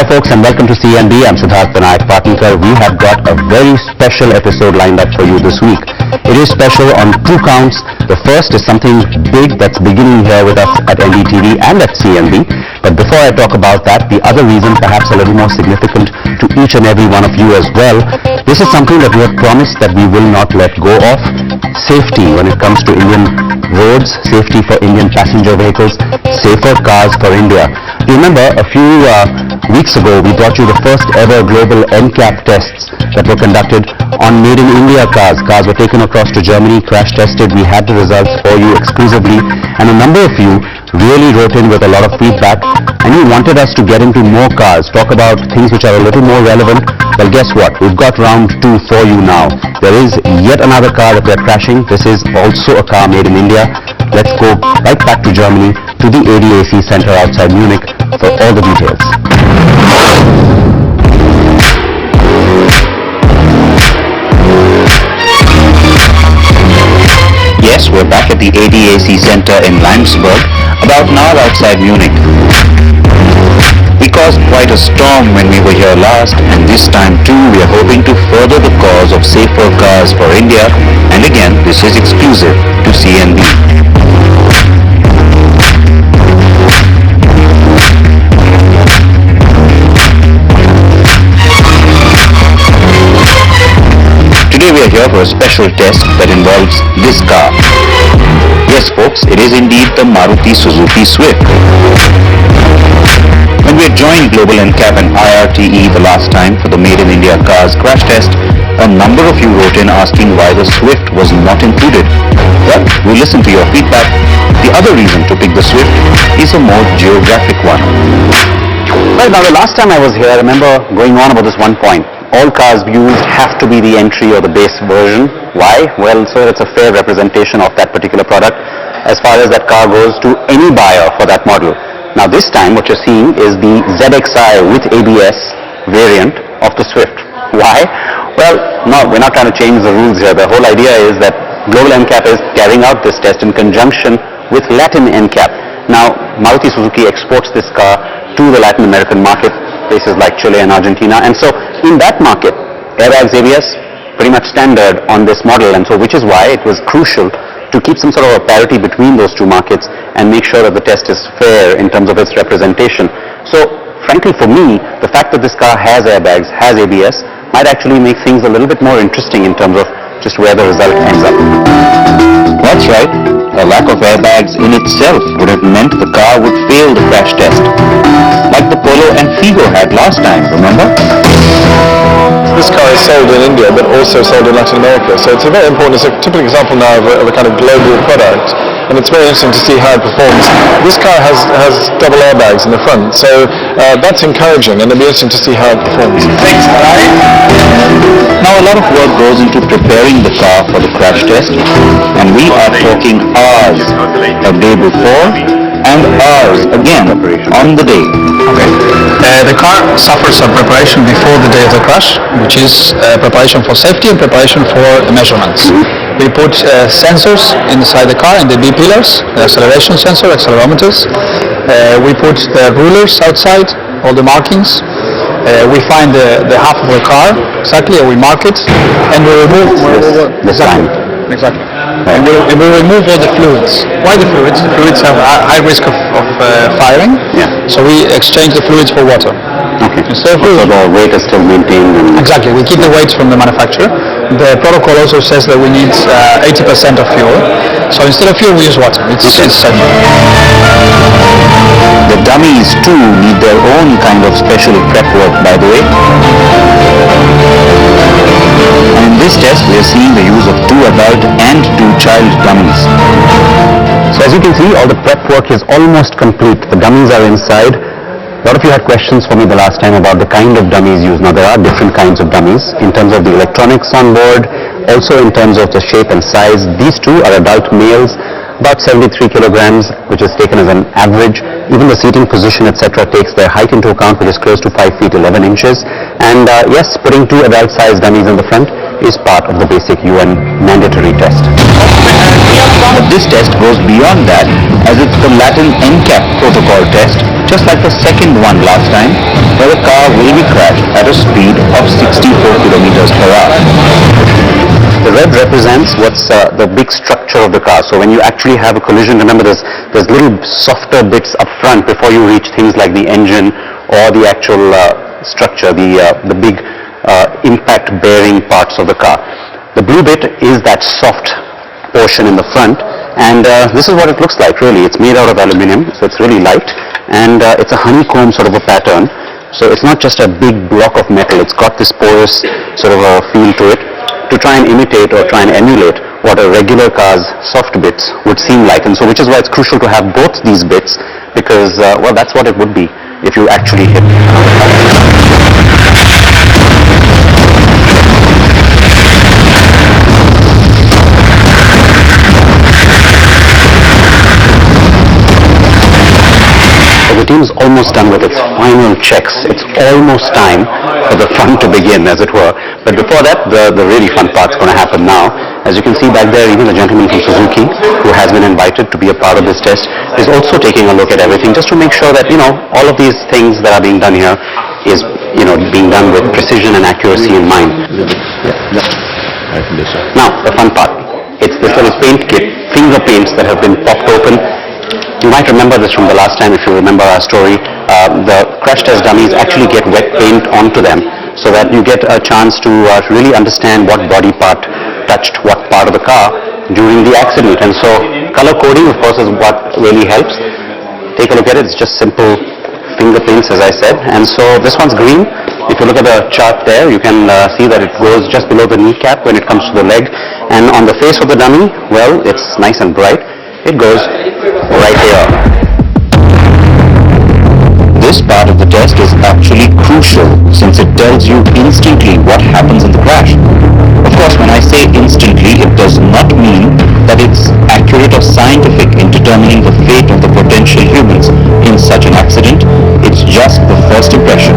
folks, and welcome to CNB. I'm Siddharth Vinayak Patnikar. We have got a very special episode lined up for you this week. It is special on two counts. The first is something big that's beginning here with us at NDTV and at CNB. But before I talk about that, the other reason, perhaps a little more significant to each and every one of you as well, this is something that we have promised that we will not let go of. Safety when it comes to Indian roads, safety for Indian passenger vehicles, safer cars for India. You remember a few weeks ago we brought you the first ever global NCAP tests that were conducted on made in India cars. Cars were taken across to Germany, crash tested. We had the results for you exclusively, and a number of you really wrote in with a lot of feedback, and you wanted us to get into more cars, talk about things which are a little more relevant. Well, guess what? We've got round two for you now. There is yet another car that we're crashing. This is also a car made in India. Let's go right back to Germany, to the ADAC Center outside Munich for all the details. Yes, we're back at the ADAC Center in Leimsburg, about an hour outside Munich. We caused quite a storm when we were here last, and this time too we are hoping to further the cause of safer cars for India, and again this is exclusive to CNB. Today we are here for a special test that involves this car. Yes folks, it is indeed the Maruti Suzuki Swift. When we had joined Global NCAP and IRTE the last time for the Made in India cars crash test, a number of you wrote in asking why the Swift was not included. Well, we listened to your feedback. The other reason to pick the Swift is a more geographic one. Well, now the last time I was here, I remember going on about this one point. All cars used have to be the entry or the base version. Why? Well, so it's a fair representation of that particular product as far as that car goes to any buyer for that model. Now this time what you're seeing is the ZXi with ABS variant of the Swift. Why? Well, no, we're not trying to change the rules here. The whole idea is that Global NCAP is carrying out this test in conjunction with Latin NCAP. Now, Maruti Suzuki exports this car to the Latin American market, places like Chile and Argentina, and so in that market, airbags, ABS, pretty much standard on this model, and so which is why it was crucial to keep some sort of a parity between those two markets and make sure that the test is fair in terms of its representation. So, frankly for me, the fact that this car has airbags, has ABS, might actually make things a little bit more interesting in terms of just where the result ends up. That's right. A lack of airbags in itself would have meant the car would fail the crash test, like the Polo and Figo had last time, remember? This car is sold in India but also sold in Latin America, so it's a very important, it's a typical example now of a kind of global product, and it's very interesting to see how it performs. This car has double airbags in the front, so that's encouraging, and it'll be interesting to see how it performs. Thanks, now a lot of work goes into preparing the car for the crash test, and we are talking hours a day before and hours again on the day. The car suffers some preparation before the day of the crash, which is preparation for safety and preparation for measurements. We put sensors inside the car in the B pillars, the acceleration sensor, accelerometers. We put the rulers outside, all the markings. We find the half of the car exactly, and we mark it, and we remove this line. Exactly. And we remove all the fluids. Why the fluids? The fluids have a high risk of firing. Yeah. So we exchange the fluids for water. Okay. Instead of So the weight is still maintained. Exactly. We keep the weights from the manufacturer. The protocol also says that we need 80% of fuel. So instead of fuel, we use water. It's safe. The dummies too need their own kind of special prep work, by the way. And in this test, we are seeing the use of 2 adult and 2 child dummies. So as you can see, all the prep work is almost complete. The dummies are inside. A lot of you had questions for me the last time about the kind of dummies used. Now there are different kinds of dummies in terms of the electronics on board, also in terms of the shape and size. These 2 are adult males, about 73 kilograms, which is taken as an average. Even the seating position, etc., takes their height into account, which is close to 5 feet 11 inches. And yes, putting 2 adult-sized dummies in the front is part of the basic UN mandatory test. But this test goes beyond that, as it's the Latin NCAP protocol test, just like the second one last time, where the car will be crashed at a speed of 64 kilometers per hour. The red represents what's the big structure of the car. So when you actually have a collision, remember there's little softer bits up front before you reach things like the engine or the actual structure, the big impact bearing parts of the car. The blue bit is that soft portion in the front, and this is what it looks like really. It's made out of aluminium, so it's really light, and it's a honeycomb sort of a pattern. So it's not just a big block of metal, it's got this porous sort of a feel to it, to try and imitate or try and emulate what a regular car's soft bits would seem like. And so which is why it's crucial to have both these bits, because well, that's what it would be if you actually hit. The team is almost done with its final checks. It's almost time for the fun to begin, as it were. But before that, the really fun part's going to happen now. As you can see back there, even the gentleman from Suzuki, who has been invited to be a part of this test, is also taking a look at everything, just to make sure that, you know, all of these things that are being done here is, you know, being done with precision and accuracy in mind. Now, the fun part. It's this little paint kit, finger paints that have been popped open. You might remember this from the last time if you remember our story. The crash test dummies actually get wet paint onto them so that you get a chance to really understand what body part touched what part of the car during the accident. And so color coding, of course, is what really helps. Take a look at it. It's just simple finger paints, as I said. And so this one's green. If you look at the chart there, you can see that it goes just below the kneecap when it comes to the leg. And on the face of the dummy, well, it's nice and bright. It goes right here. This part of the test is actually crucial since it tells you instantly what happens in the crash. Of course, when I say instantly, it does not mean that it's accurate or scientific in determining the fate of the potential humans in such an accident. It's just the first impression.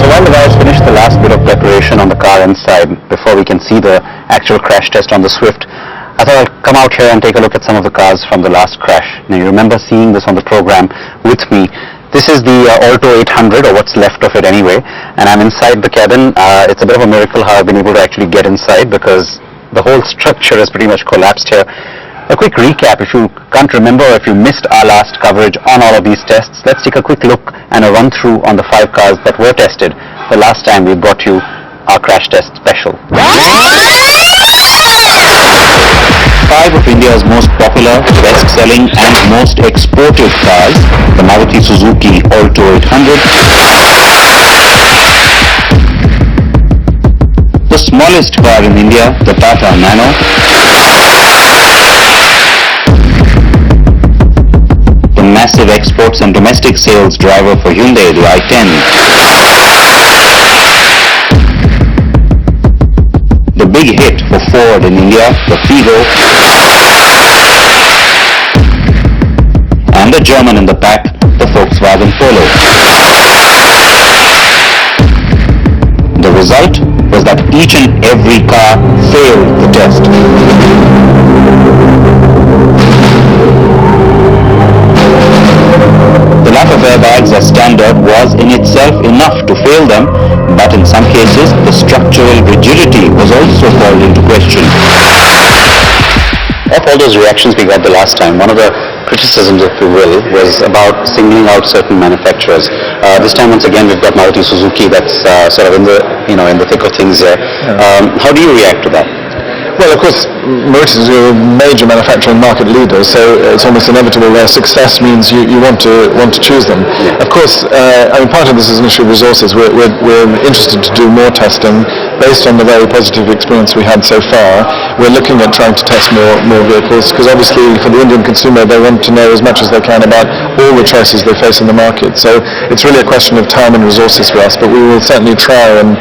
So while the guys finish the last bit of preparation on the car inside before we can see the actual crash test on the Swift, I thought I'd come out here and take a look at some of the cars from the last crash. Now you remember seeing this on the program with me. This is the Alto 800, or what's left of it anyway, and I'm inside the cabin. It's a bit of a miracle how I've been able to actually get inside, because the whole structure has pretty much collapsed here. A quick recap, if you can't remember or if you missed our last coverage on all of these tests, let's take a quick look and a run through on the 5 cars that were tested the last time we brought you our crash test special. 5 of India's most popular, best-selling and most exported cars, the Maruti Suzuki Alto 800, the smallest car in India, the Tata Nano, the massive exports and domestic sales driver for Hyundai, the i10, the big hit for Ford in India, the Figo, and the German in the pack, the Volkswagen Polo. The result was that each and every car failed the test. The lack of airbags as standard was in itself enough to fail them, but in some cases the structural rigidity was also called into question. Of all those reactions we got the last time, one of the criticisms, if you will, was about singling out certain manufacturers. This time, once again, we've got Maruti Suzuki that's sort of in the, you know, in the thick of things here. How do you react to that? Well, of course, Maruti is a major manufacturer and market leader, so it's almost inevitable their success means you want to choose them. Yeah. Of course, I mean, part of this is an issue of resources. We're interested to do more testing based on the very positive experience we had so far. We're looking at trying to test more vehicles, because obviously for the Indian consumer they want to know as much as they can about all the choices they face in the market. So it's really a question of time and resources for us, but we will certainly try and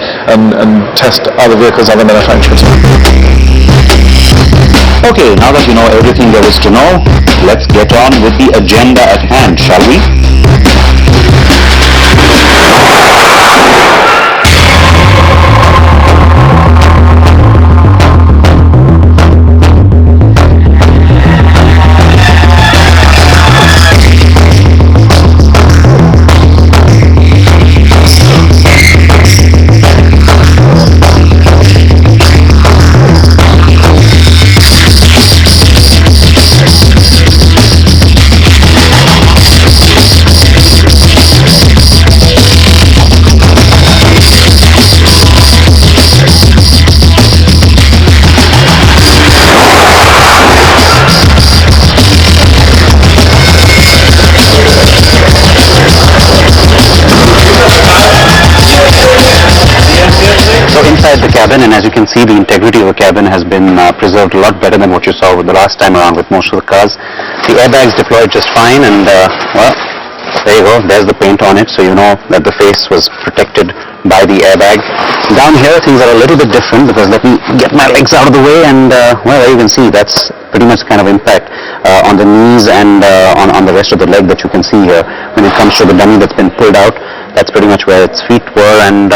test other vehicles, other manufacturers. Okay, now that you know everything there is to know, let's get on with the agenda at hand, shall we? cabin, and as you can see, the integrity of the cabin has been preserved a lot better than what you saw with the last time around with most of the cars. The airbags deployed just fine, and well, there you go, there's the paint on it, so you know that the face was protected by the airbag. Down here things are a little bit different, because let me get my legs out of the way, and well, there you can see that's pretty much kind of impact on the knees and on the rest of the leg that you can see here. When it comes to the dummy that's been pulled out, that's pretty much where its feet were, and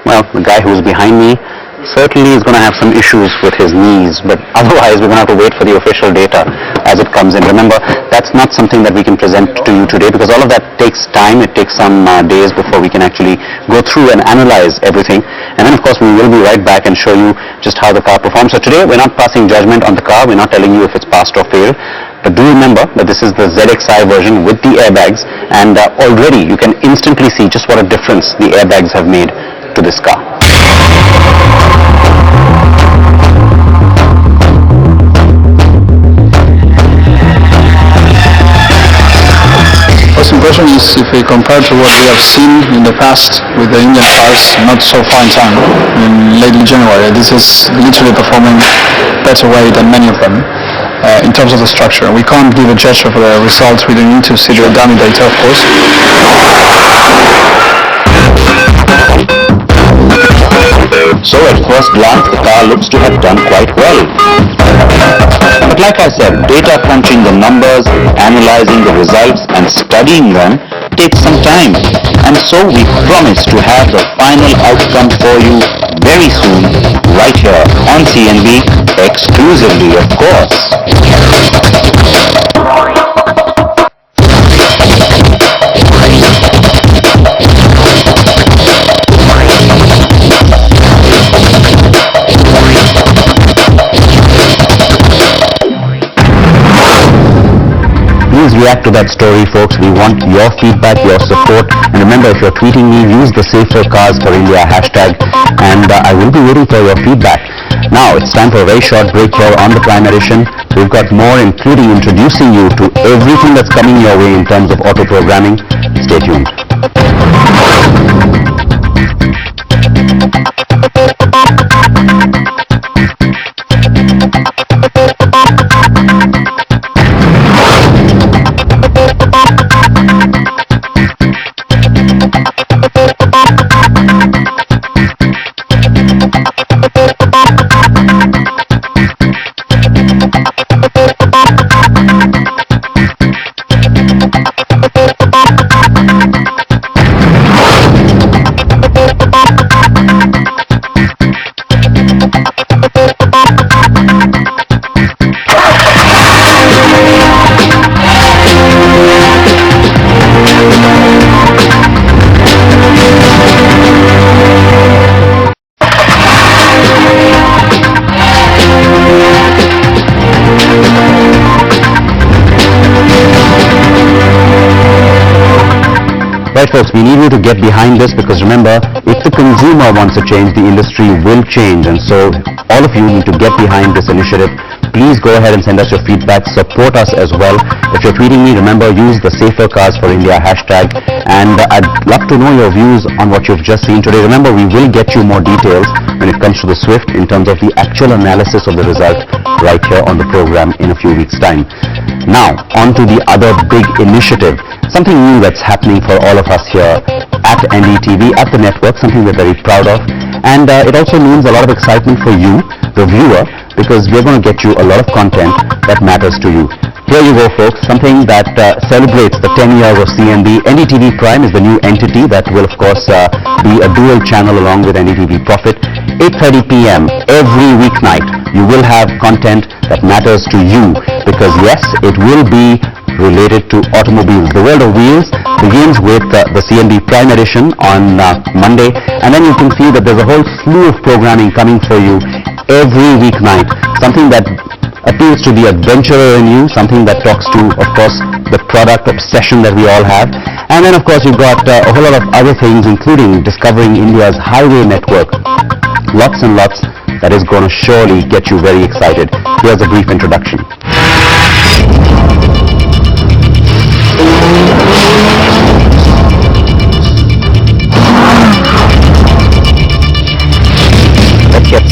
well, the guy who's behind me certainly is going to have some issues with his knees, but otherwise we're going to have to wait for the official data as it comes in. Remember, that's not something that we can present to you today, because all of that takes time. It takes some days before we can actually go through and analyze everything, and then of course we will be right back and show you just how the car performs. So today we're not passing judgment on the car, we're not telling you if it's passed or failed, but do remember that this is the ZXi version with the airbags, and already you can instantly see just what a difference the airbags have made to this car. First impression is, if we compare to what we have seen in the past with the Indian cars, not so far in time, in late January, this is literally performing better way than many of them in terms of the structure. We can't give a gesture for the results, we don't need to see the dummy data, of course. So at first glance, the car looks to have done quite well. But like I said, data crunching the numbers, analyzing the results and studying them takes some time. And so we promise to have the final outcome for you very soon, right here on CNB, exclusively of course. Please react to that story, folks. We want your feedback, your support, and remember, if you're tweeting me, use the Safer Cars for India hashtag, and I will be waiting for your feedback. Now it's time for a very short break here on the Prime Edition. We've got more, including introducing you to everything that's coming your way in terms of auto programming. Stay tuned. Right, folks, we need you to get behind this, because remember, if the consumer wants to change, the industry will change, and so all of you need to get behind this initiative. Please go ahead and send us your feedback, support us as well. If you're tweeting me, remember, use the Safer Cars for India hashtag, and I'd love to know your views on what you've just seen today. Remember, we will get you more details when it comes to the Swift in terms of the actual analysis of the result right here on the program in a few weeks' time. Now, on to the other big initiative, something new that's happening for all of us here at NDTV, at the network, something we're very proud of, and it also means a lot of excitement for you, the viewer, because we're going to get you a lot of content that matters to you. Here you go, folks, something that celebrates the 10 years of CNB. NDTV Prime is the new entity that will, of course, be a dual channel along with NDTV Profit. 8:30 p.m. every weeknight, you will have content that matters to you, because yes, it will be related to automobiles. The world of wheels begins with the CNB Prime Edition on Monday, and then you can see that there's a whole slew of programming coming for you every weeknight, something that appeals to the adventurer in you, something that talks to, of course, the product obsession that we all have, and then of course you've got a whole lot of other things, including discovering India's highway network. Lots and lots that is going to surely get you very excited. Here's a brief introduction. Let's get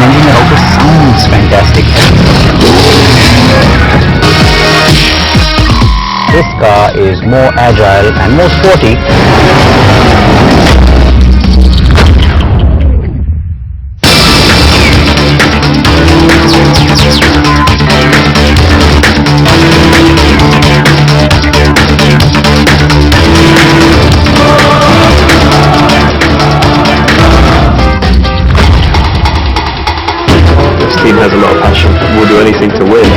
engine that also sounds fantastic. This car is more agile and more sporty. Has a lot of passion, will do anything to win.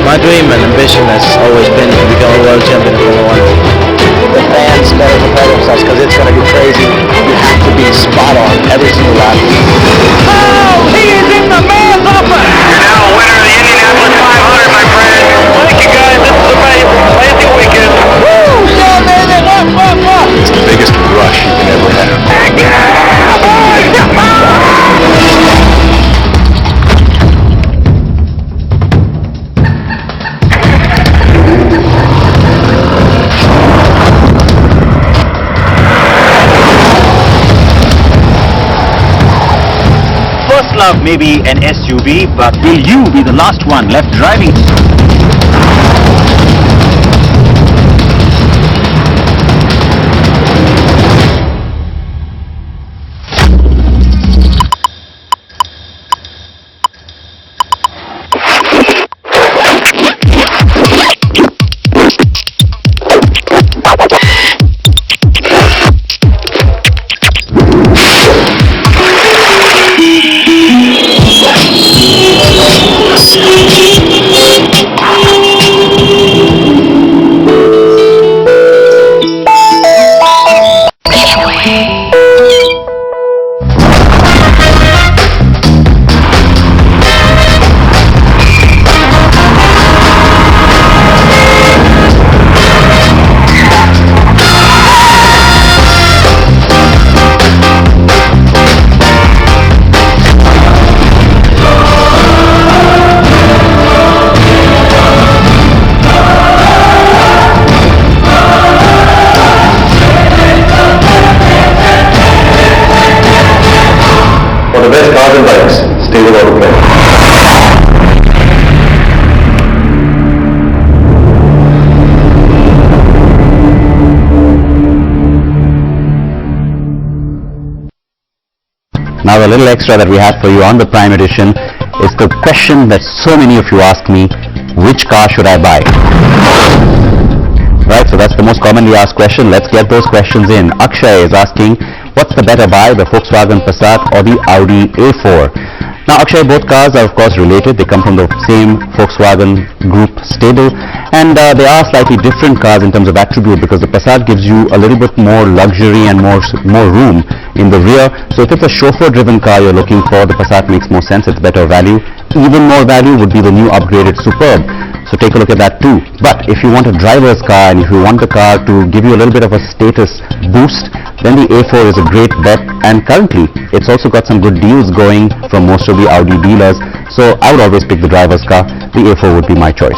My dream and ambition has always been to become a world champion in Formula 1. The fans better prepare themselves because it's going to be crazy. You have to be spot on every single lap. Oh, he is in the man's upper! You're now a winner of the Indianapolis 500, my friend. Thank you guys, this is amazing. Amazing weekend. Woo! Yeah, baby, up. It's the biggest rush you can ever have. First love may be an SUV, but will you be the last one left driving? For the best cars and bikes, stay with Autoplay. Now the little extra that we have for you on the Prime Edition is the question that so many of you ask me, which car should I buy? Right, so that's the most commonly asked question. Let's get those questions in. Akshay is asking, what's the better buy, the Volkswagen Passat or the Audi A4? Now Akshay, both cars are of course related. They come from the same Volkswagen Group stable, and they are slightly different cars in terms of attribute, because the Passat gives you a little bit more luxury and more room in the rear. So if it's a chauffeur-driven car you're looking for, the Passat makes more sense. It's better value. Even more value would be the new upgraded Superb. So take a look at that too. But if you want a driver's car and if you want the car to give you a little bit of a status boost, then the A4 is a great bet, and currently it's also got some good deals going from most of the Audi dealers. So I would always pick the driver's car. The A4 would be my choice.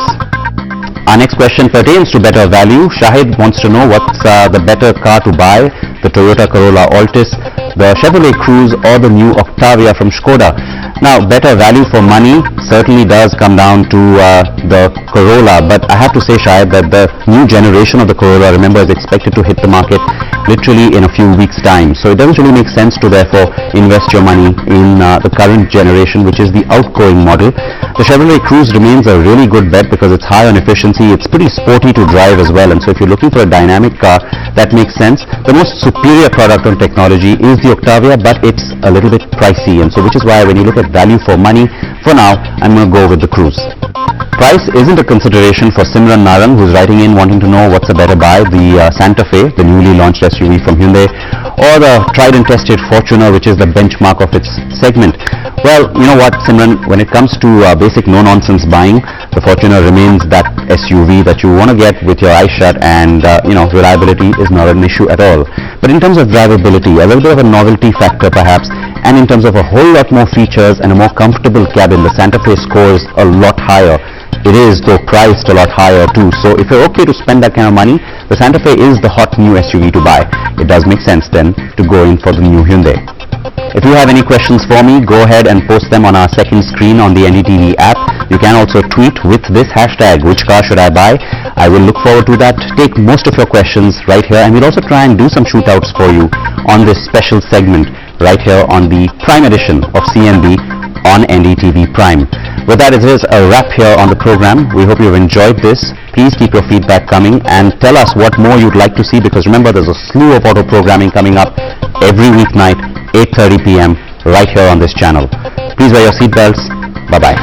Our next question pertains to better value. Shahid wants to know what's the better car to buy, the Toyota Corolla Altis, the Chevrolet Cruze or the new Octavia from Skoda. Now better value for money certainly does come down to the Corolla, but I have to say, Shahid, that the new generation of the Corolla, remember, is expected to hit the market literally in a few weeks' time. So it doesn't really make sense to therefore invest your money in the current generation, which is the outgoing model. The Chevrolet Cruze remains a really good bet because it's high on efficiency. It's pretty sporty to drive as well, and so if you're looking for a dynamic car, that makes sense. The most superior product on technology is the Octavia, but it's a little bit pricey, and so which is why when you look at value for money, for now I'm going to go with the Cruze. Price isn't a consideration for Simran Narang, who's writing in wanting to know what's a better buy, the Santa Fe, the newly launched SUV from Hyundai, or the tried and tested Fortuner, which is the benchmark of its segment. Well, you know what, Simran, when it comes to basic no-nonsense buying, the Fortuner remains that SUV that you want to get with your eyes shut, and reliability is not an issue at all. But in terms of drivability, a little bit of a novelty factor perhaps, and in terms of a whole lot more features and a more comfortable cabin, the Santa Fe scores a lot higher. It is, though, priced a lot higher too. So if you're okay to spend that kind of money, the Santa Fe is the hot new SUV to buy. It does make sense then to go in for the new Hyundai. If you have any questions for me, go ahead and post them on our second screen on the NDTV app. You can also tweet with this hashtag, which car should I buy? I will look forward to that. Take most of your questions right here, and we'll also try and do some shootouts for you on this special segment right here on the Prime edition of CNB on NDTV Prime. With that, it is a wrap here on the program. We hope you've enjoyed this. Please keep your feedback coming and tell us what more you'd like to see, because remember, there's a slew of auto programming coming up every weeknight, 8:30 p.m. right here on this channel. Please wear your seatbelts. Bye-bye.